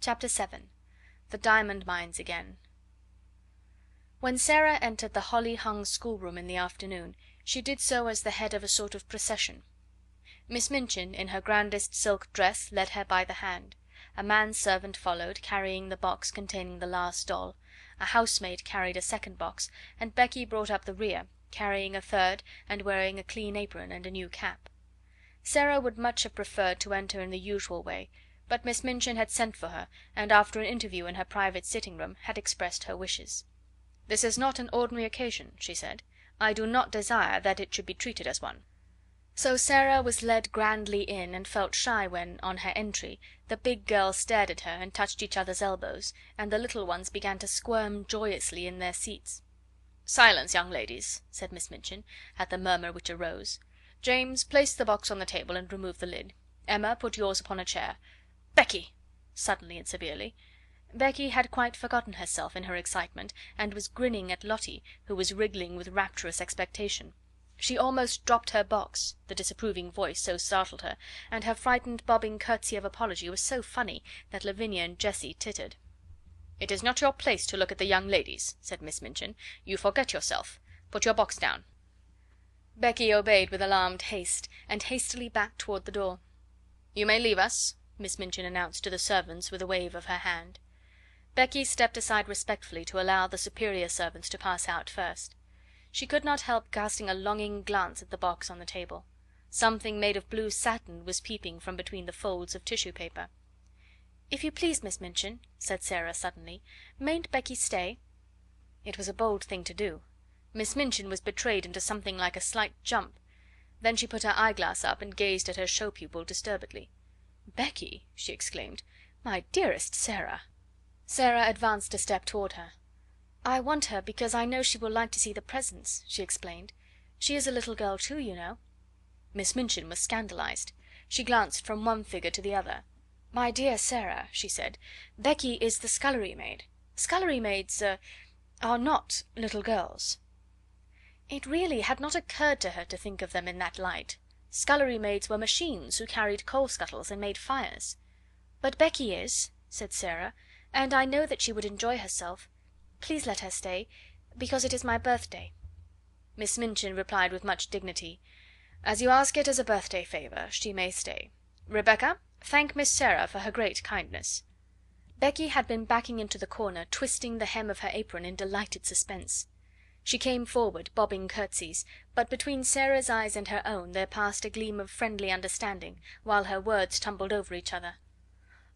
Chapter 7. The Diamond Mines Again. When Sara entered the holly-hung schoolroom in the afternoon, she did so as the head of a sort of procession. Miss Minchin, in her grandest silk dress, led her by the hand. A manservant followed, carrying the box containing the last doll, a housemaid carried a second box, and Becky brought up the rear, carrying a third and wearing a clean apron and a new cap. Sara would much have preferred to enter in the usual way, but Miss Minchin had sent for her, and after an interview in her private sitting room had expressed her wishes. "This is not an ordinary occasion," she said. "I do not desire that it should be treated as one." So Sara was led grandly in, and felt shy when, on her entry, the big girls stared at her and touched each other's elbows, and the little ones began to squirm joyously in their seats. "Silence, young ladies," said Miss Minchin, at the murmur which arose. "James, place the box on the table and remove the lid. Emma, put yours upon a chair. Becky!" suddenly and severely. Becky had quite forgotten herself in her excitement, and was grinning at Lottie, who was wriggling with rapturous expectation. She almost dropped her box, the disapproving voice so startled her, and her frightened bobbing curtsy of apology was so funny that Lavinia and Jessie tittered. "It is not your place to look at the young ladies," said Miss Minchin. "You forget yourself. Put your box down." Becky obeyed with alarmed haste, and hastily backed toward the door. "You may leave us," Miss Minchin announced to the servants with a wave of her hand. Becky stepped aside respectfully to allow the superior servants to pass out first. She could not help casting a longing glance at the box on the table. Something made of blue satin was peeping from between the folds of tissue paper. "If you please, Miss Minchin," said Sara suddenly, "mayn't Becky stay?" It was a bold thing to do. Miss Minchin was betrayed into something like a slight jump. Then she put her eyeglass up and gazed at her show pupil disturbedly. "Becky!" she exclaimed. "My dearest Sara!" Sara advanced a step toward her. "I want her because I know she will like to see the presents," she explained. "She is a little girl too, you know." Miss Minchin was scandalised. She glanced from one figure to the other. "My dear Sara," she said, "Becky is the scullery maid. Scullery maids are not little girls." It really had not occurred to her to think of them in that light. Scullery maids were machines who carried coal scuttles and made fires. "But Becky is," said Sara, "and I know that she would enjoy herself. Please let her stay, because it is my birthday." Miss Minchin replied with much dignity: "As you ask it as a birthday favour, she may stay. Rebecca, thank Miss Sara for her great kindness." Becky had been backing into the corner, twisting the hem of her apron in delighted suspense. She came forward, bobbing curtsies, but between Sara's eyes and her own there passed a gleam of friendly understanding, while her words tumbled over each other.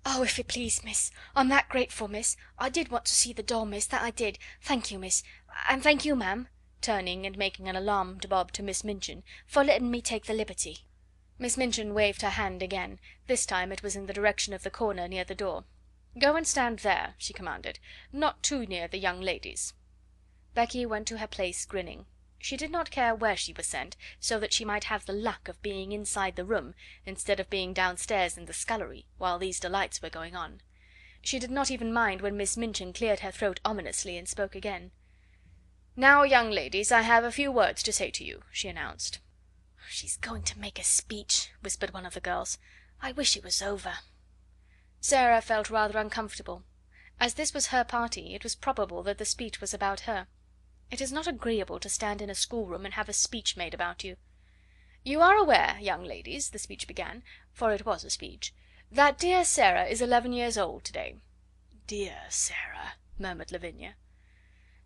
"Oh, if it please, miss, I'm that grateful, miss. I did want to see the doll, miss, that I did. Thank you, miss, and thank you, ma'am," turning and making an alarmed bob to Miss Minchin, "for letting me take the liberty." Miss Minchin waved her hand again. This time it was in the direction of the corner near the door. "Go and stand there," she commanded, "not too near the young ladies." Becky went to her place grinning. She did not care where she was sent, so that she might have the luck of being inside the room instead of being downstairs in the scullery while these delights were going on. She did not even mind when Miss Minchin cleared her throat ominously and spoke again. "Now, young ladies, I have a few words to say to you," she announced. "She's going to make a speech," whispered one of the girls. "I wish it was over." Sara felt rather uncomfortable. As this was her party, it was probable that the speech was about her. It is not agreeable to stand in a schoolroom and have a speech made about you. "You are aware, young ladies," the speech began, for it was a speech, "that dear Sara is 11 years old today." "Dear Sara," murmured Lavinia.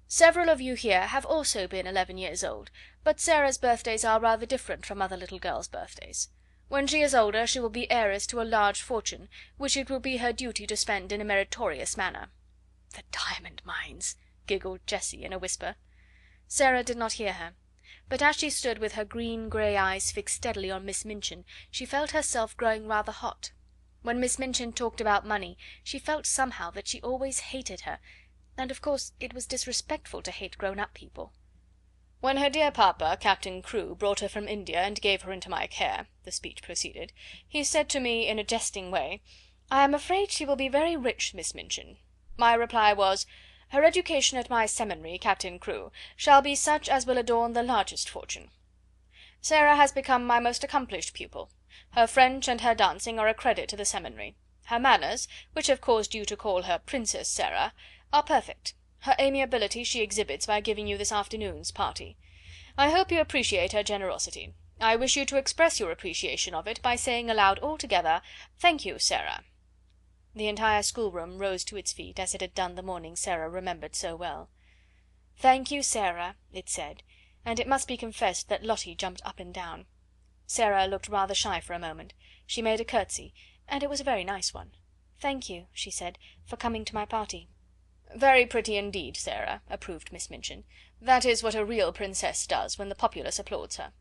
"Several of you here have also been 11 years old, but Sara's birthdays are rather different from other little girls' birthdays. When she is older she will be heiress to a large fortune, which it will be her duty to spend in a meritorious manner." "The diamond mines," giggled Jessie in a whisper. Sara did not hear her, but as she stood with her green grey eyes fixed steadily on Miss Minchin, she felt herself growing rather hot. When Miss Minchin talked about money, she felt somehow that she always hated her, and of course it was disrespectful to hate grown-up people. "When her dear papa, Captain Crewe, brought her from India and gave her into my care," the speech proceeded, "he said to me in a jesting way, 'I am afraid she will be very rich, Miss Minchin.' My reply was, 'Her education at my seminary, Captain Crewe, shall be such as will adorn the largest fortune.' Sara has become my most accomplished pupil. Her French and her dancing are a credit to the seminary. Her manners, which have caused you to call her Princess Sarah, are perfect. Her amiability she exhibits by giving you this afternoon's party. I hope you appreciate her generosity. I wish you to express your appreciation of it by saying aloud all together, 'Thank you, Sarah.'" The entire schoolroom rose to its feet, as it had done the morning Sarah remembered so well. "Thank you, Sarah," it said, and it must be confessed that Lottie jumped up and down. Sarah looked rather shy for a moment. She made a curtsy, and it was a very nice one. "Thank you," she said, "for coming to my party." "Very pretty indeed, Sarah," approved Miss Minchin. "That is what a real princess does when the populace applauds her.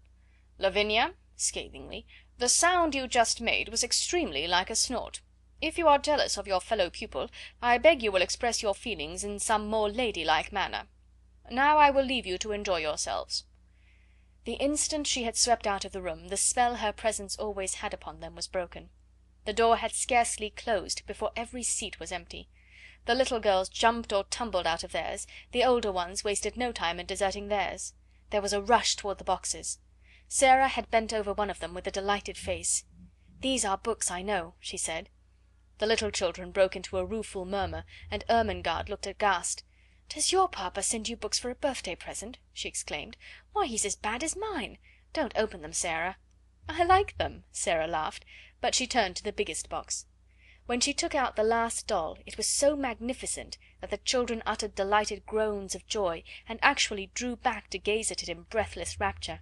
Lavinia," scathingly, "the sound you just made was extremely like a snort. If you are jealous of your fellow pupil, I beg you will express your feelings in some more ladylike manner. Now I will leave you to enjoy yourselves." The instant she had swept out of the room, the spell her presence always had upon them was broken. The door had scarcely closed before every seat was empty. The little girls jumped or tumbled out of theirs, the older ones wasted no time in deserting theirs. There was a rush toward the boxes. Sarah had bent over one of them with a delighted face. "These are books, I know," she said. The little children broke into a rueful murmur, and Ermengarde looked aghast. "Does your papa send you books for a birthday present?" she exclaimed. "Why, he's as bad as mine. Don't open them, Sarah." "I like them," Sarah laughed, but she turned to the biggest box. When she took out the last doll it was so magnificent that the children uttered delighted groans of joy, and actually drew back to gaze at it in breathless rapture.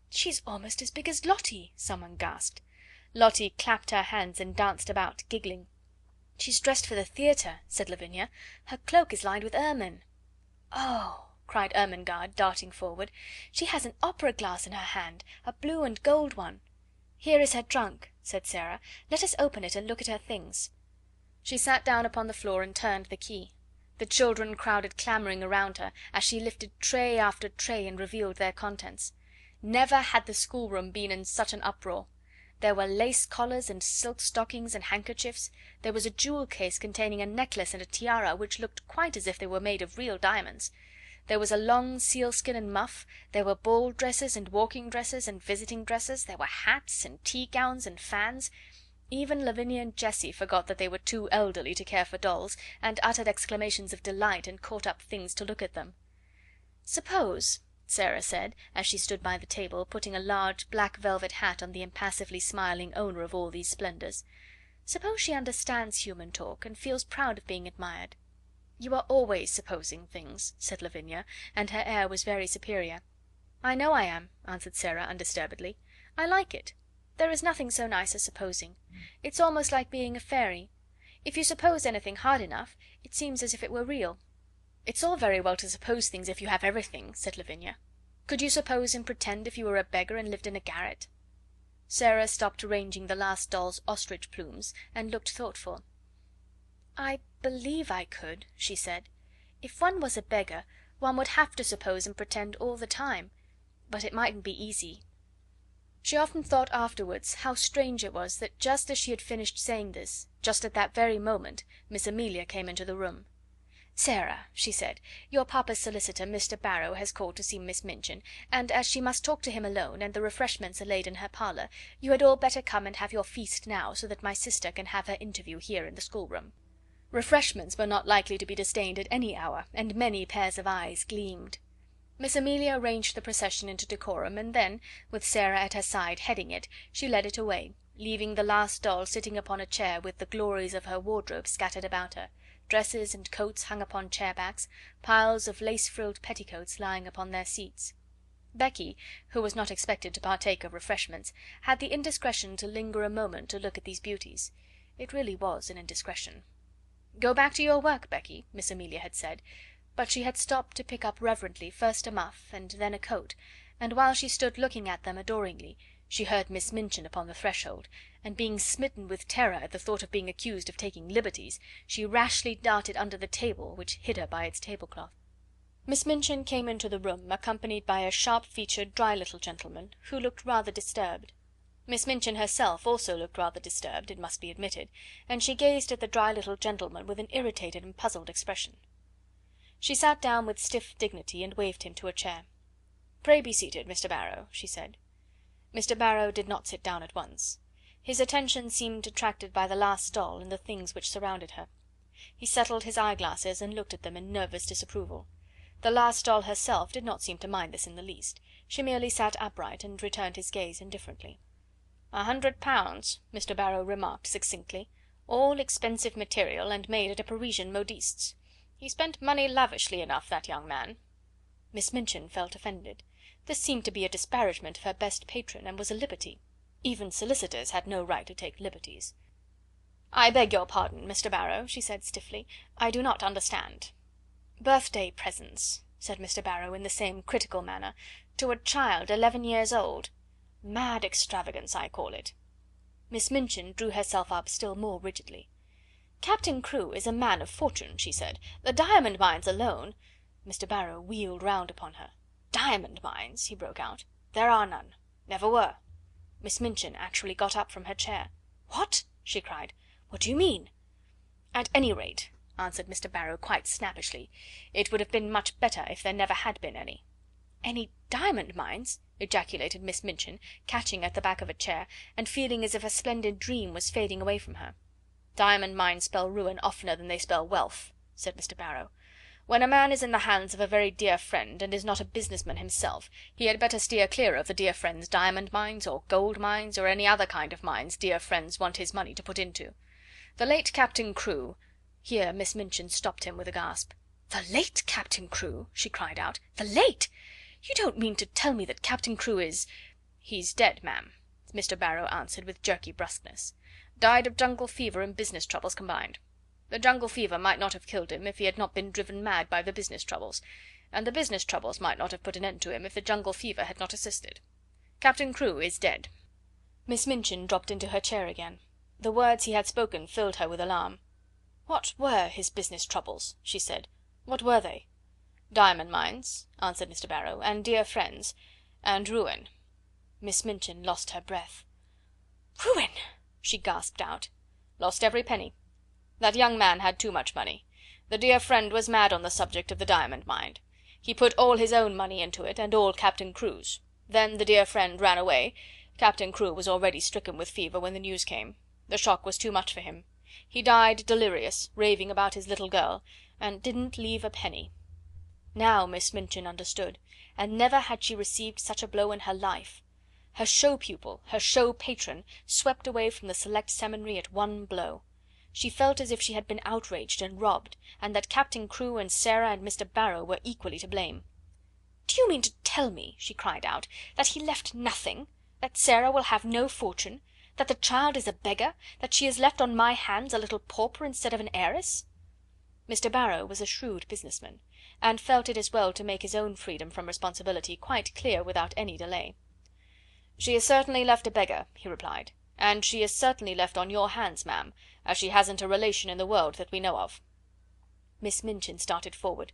"She's almost as big as Lottie," someone gasped. Lottie clapped her hands and danced about, giggling. "She's dressed for the theatre," said Lavinia. "Her cloak is lined with ermine." "Oh!" cried Ermengarde, darting forward. "She has an opera glass in her hand, a blue and gold one." "Here is her trunk," said Sarah. "Let us open it and look at her things." She sat down upon the floor and turned the key. The children crowded clamouring around her as she lifted tray after tray and revealed their contents. Never had the schoolroom been in such an uproar. There were lace collars and silk stockings and handkerchiefs. There was a jewel case containing a necklace and a tiara which looked quite as if they were made of real diamonds. There was a long sealskin and muff, there were ball dresses and walking dresses and visiting dresses, there were hats and tea gowns and fans. Even Lavinia and Jessie forgot that they were too elderly to care for dolls, and uttered exclamations of delight and caught up things to look at them. "Suppose," Sarah said, as she stood by the table, putting a large black velvet hat on the impassively smiling owner of all these splendours, "suppose she understands human talk, and feels proud of being admired." "You are always supposing things," said Lavinia, and her air was very superior. "I know I am," answered Sarah undisturbedly. "I like it. There is nothing so nice as supposing. It's almost like being a fairy. If you suppose anything hard enough, it seems as if it were real." "It's all very well to suppose things if you have everything," said Lavinia. "Could you suppose and pretend if you were a beggar and lived in a garret?" Sarah stopped arranging the last doll's ostrich plumes, and looked thoughtful. "I believe I could," she said. "If one was a beggar, one would have to suppose and pretend all the time, but it mightn't be easy." She often thought afterwards how strange it was that just as she had finished saying this, just at that very moment, Miss Amelia came into the room. "Sarah," she said, "your papa's solicitor, Mr. Barrow, has called to see Miss Minchin, and as she must talk to him alone, and the refreshments are laid in her parlour, you had all better come and have your feast now, so that my sister can have her interview here in the schoolroom." Refreshments were not likely to be disdained at any hour, and many pairs of eyes gleamed. Miss Amelia arranged the procession into decorum, and then, with Sarah at her side heading it, she led it away, leaving the last doll sitting upon a chair with the glories of her wardrobe scattered about her, dresses and coats hung upon chair backs, piles of lace-frilled petticoats lying upon their seats. Becky, who was not expected to partake of refreshments, had the indiscretion to linger a moment to look at these beauties. It really was an indiscretion. "Go back to your work, Becky," Miss Amelia had said, but she had stopped to pick up reverently first a muff and then a coat, and while she stood looking at them adoringly, she heard Miss Minchin upon the threshold, and being smitten with terror at the thought of being accused of taking liberties, she rashly darted under the table, which hid her by its tablecloth. Miss Minchin came into the room, accompanied by a sharp-featured, dry little gentleman, who looked rather disturbed. Miss Minchin herself also looked rather disturbed, it must be admitted, and she gazed at the dry little gentleman with an irritated and puzzled expression. She sat down with stiff dignity and waved him to a chair. "Pray be seated, Mr. Barrow," she said. Mr. Barrow did not sit down at once. His attention seemed attracted by the last doll and the things which surrounded her. He settled his eyeglasses and looked at them in nervous disapproval. The last doll herself did not seem to mind this in the least. She merely sat upright and returned his gaze indifferently. £100, Mr. Barrow remarked succinctly. All expensive material, and made at a Parisian modiste's. He spent money lavishly enough, that young man." Miss Minchin felt offended. This seemed to be a disparagement of her best patron, and was a liberty. Even solicitors had no right to take liberties. "I beg your pardon, Mr. Barrow," she said stiffly. "I do not understand." "Birthday presents," said Mr. Barrow in the same critical manner, "to a child 11 years old. Mad extravagance, I call it." Miss Minchin drew herself up still more rigidly. "Captain Crewe is a man of fortune," she said. "The diamond mines alone—" Mr. Barrow wheeled round upon her. "Diamond mines?" he broke out. "There are none. Never were." Miss Minchin actually got up from her chair. "What?" she cried. "What do you mean?" "At any rate," answered Mr. Barrow quite snappishly, "it would have been much better if there never had been any." "Any diamond mines?" ejaculated Miss Minchin, catching at the back of a chair, and feeling as if a splendid dream was fading away from her. "Diamond mines spell ruin oftener than they spell wealth," said Mr. Barrow. "When a man is in the hands of a very dear friend, and is not a businessman himself, he had better steer clear of the dear friend's diamond mines, or gold mines, or any other kind of mines dear friends want his money to put into. The late Captain Crewe—" Here Miss Minchin stopped him with a gasp. "The late Captain Crewe!" she cried out. "The late! You don't mean to tell me that Captain Crewe is—" "He's dead, ma'am," Mr. Barrow answered with jerky brusqueness. "Died of jungle fever and business troubles combined. The jungle fever might not have killed him if he had not been driven mad by the business troubles, and the business troubles might not have put an end to him if the jungle fever had not assisted. Captain Crewe is dead." Miss Minchin dropped into her chair again. The words he had spoken filled her with alarm. "What were his business troubles?" she said. "What were they?" "Diamond mines," answered Mr. Barrow, "and dear friends, and ruin." Miss Minchin lost her breath. "Ruin!" she gasped out. "Lost every penny. That young man had too much money. The dear friend was mad on the subject of the diamond mine. He put all his own money into it, and all Captain Crewe's. Then the dear friend ran away. Captain Crewe was already stricken with fever when the news came. The shock was too much for him. He died delirious, raving about his little girl, and didn't leave a penny." Now Miss Minchin understood, and never had she received such a blow in her life. Her show pupil, her show patron, swept away from the select seminary at one blow. She felt as if she had been outraged and robbed, and that Captain Crewe and Sara and Mr. Barrow were equally to blame. "Do you mean to tell me," she cried out, "that he left nothing? That Sara will have no fortune? That the child is a beggar? That she is left on my hands a little pauper instead of an heiress?" Mr. Barrow was a shrewd businessman, and felt it as well to make his own freedom from responsibility quite clear without any delay. "She is certainly left a beggar," he replied, "and she is certainly left on your hands, ma'am, as she hasn't a relation in the world that we know of." Miss Minchin started forward.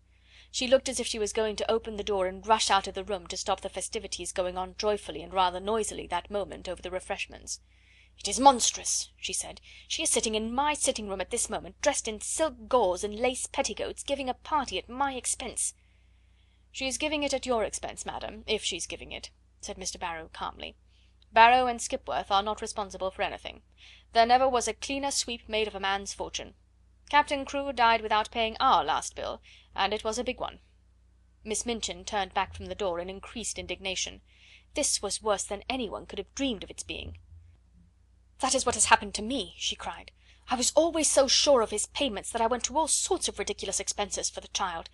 She looked as if she was going to open the door and rush out of the room to stop the festivities going on joyfully and rather noisily that moment over the refreshments. "It is monstrous," she said. "She is sitting in my sitting room at this moment, dressed in silk gauze and lace petticoats, giving a party at my expense." "She is giving it at your expense, madam, if she's giving it," said Mr. Barrow calmly. "Barrow and Skipworth are not responsible for anything. There never was a cleaner sweep made of a man's fortune. Captain Crewe died without paying our last bill, and it was a big one." Miss Minchin turned back from the door in increased indignation. This was worse than any one could have dreamed of its being. "That is what has happened to me," she cried. "I was always so sure of his payments that I went to all sorts of ridiculous expenses for the child.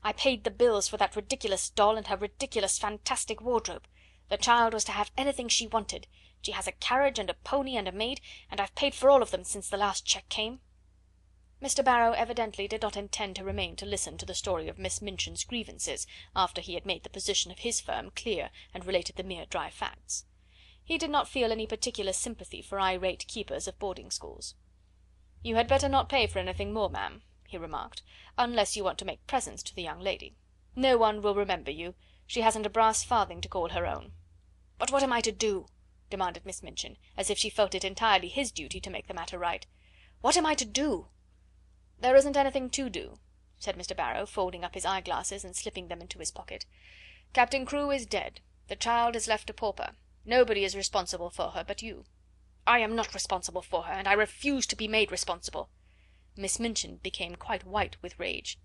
I paid the bills for that ridiculous doll and her ridiculous fantastic wardrobe. The child was to have anything she wanted. She has a carriage and a pony and a maid, and I've paid for all of them since the last cheque came." Mr. Barrow evidently did not intend to remain to listen to the story of Miss Minchin's grievances after he had made the position of his firm clear and related the mere dry facts. He did not feel any particular sympathy for irate keepers of boarding schools. "You had better not pay for anything more, ma'am," he remarked, "unless you want to make presents to the young lady. No one will remember you. She hasn't a brass farthing to call her own." "But what am I to do?" demanded Miss Minchin, as if she felt it entirely his duty to make the matter right. "What am I to do?" "There isn't anything to do," said Mr. Barrow, folding up his eyeglasses and slipping them into his pocket. "Captain Crewe is dead. The child is left a pauper. Nobody is responsible for her but you." I am not responsible for her, and I refuse to be made responsible." Miss Minchin became quite white with rage.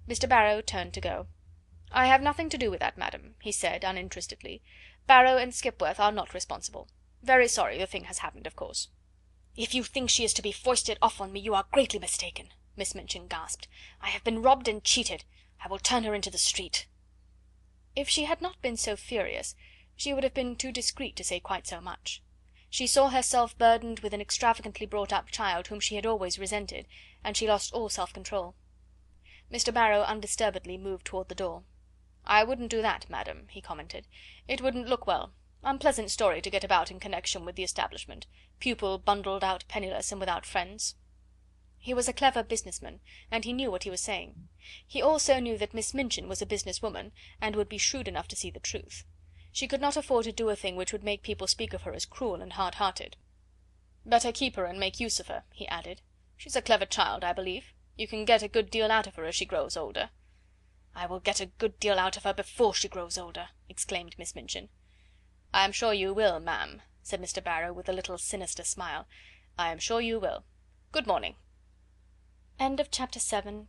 Mr. Barrow turned to go. "I have nothing to do with that, madam," he said uninterestedly. "Barrow and Skipworth are not responsible. Very sorry the thing has happened, of course." "If you think she is to be foisted off on me, you are greatly mistaken," Miss Minchin gasped. "I have been robbed and cheated. I will turn her into the street." If she had not been so furious, she would have been too discreet to say quite so much. She saw herself burdened with an extravagantly brought up child whom she had always resented, and she lost all self control. Mr. Barrow undisturbedly moved toward the door. "I wouldn't do that, madam," he commented. "It wouldn't look well. Unpleasant story to get about in connection with the establishment. Pupil bundled out penniless and without friends." He was a clever business man, and he knew what he was saying. He also knew that Miss Minchin was a business woman, and would be shrewd enough to see the truth. She could not afford to do a thing which would make people speak of her as cruel and hard hearted. "Better keep her and make use of her," he added. "She's a clever child, I believe. You can get a good deal out of her as she grows older." "I will get a good deal out of her before she grows older," exclaimed Miss Minchin. "I am sure you will, ma'am," said Mr. Barrow with a little sinister smile. "I am sure you will. Good morning." Chapter 7